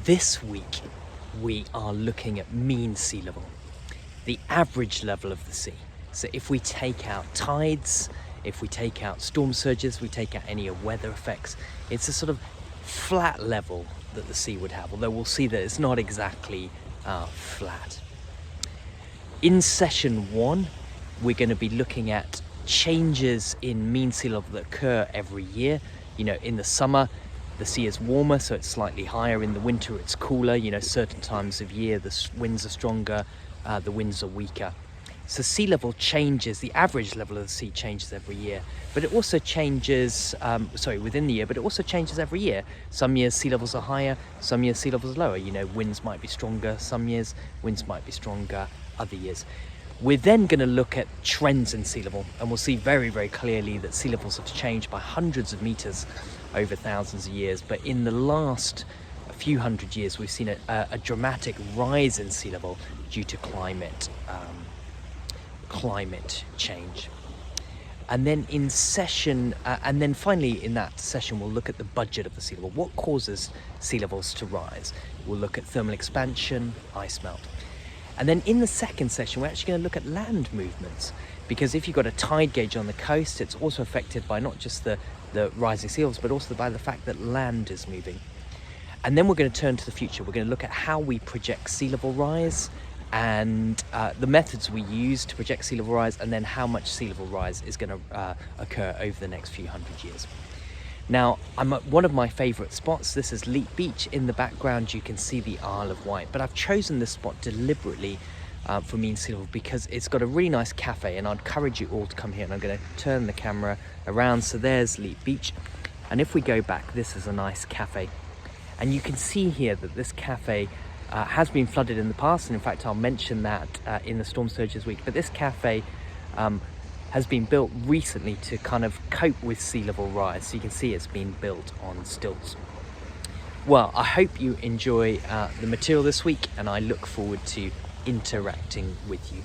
This week, we are looking at mean sea level, the average level of the sea. So if we take out tides, if we take out storm surges, we take out any weather effects, it's a sort of flat level that the sea would have, although we'll see that it's not exactly flat. In session 1, we're going to be looking at changes in mean sea level that occur every year. You know, in the summer, the sea is warmer, so it's slightly higher. In the winter, it's cooler. You know, certain times of year, the winds are stronger, the winds are weaker. So sea level changes, the average level of the sea changes every year, but it also changes, within the year, but it also changes every year. Some years sea levels are higher, some years sea levels are lower. You know, winds might be stronger some years, winds might be stronger other years. We're then going to look at trends in sea level, and we'll see very, very clearly that sea levels have changed by hundreds of meters over thousands of years. But in the last few hundred years, we've seen a dramatic rise in sea level due to climate change. And then finally in that session, we'll look at the budget of the sea level. What causes sea levels to rise? We'll look at thermal expansion, ice melt. And then in the second session, we're actually going to look at land movements, because if you've got a tide gauge on the coast, it's also affected by not just the rising sea levels, but also by the fact that land is moving. And then we're going to turn to the future. We're going to look at how we project sea level rise and the methods we use to project sea level rise, and then how much sea level rise is going to occur over the next few hundred years. Now, I'm at one of my favourite spots. This is Leap Beach. In the background, you can see the Isle of Wight, but I've chosen this spot deliberately for mean sea level because it's got a really nice cafe, and I'd encourage you all to come here. And I'm going to turn the camera around. So there's Leap Beach, and if we go back, this is a nice cafe, and you can see here that this cafe has been flooded in the past, and in fact I'll mention that in the Storm Surges week. But this cafe has been built recently to kind of cope with sea level rise. So you can see it's been built on stilts. Well, I hope you enjoy the material this week, and I look forward to interacting with you.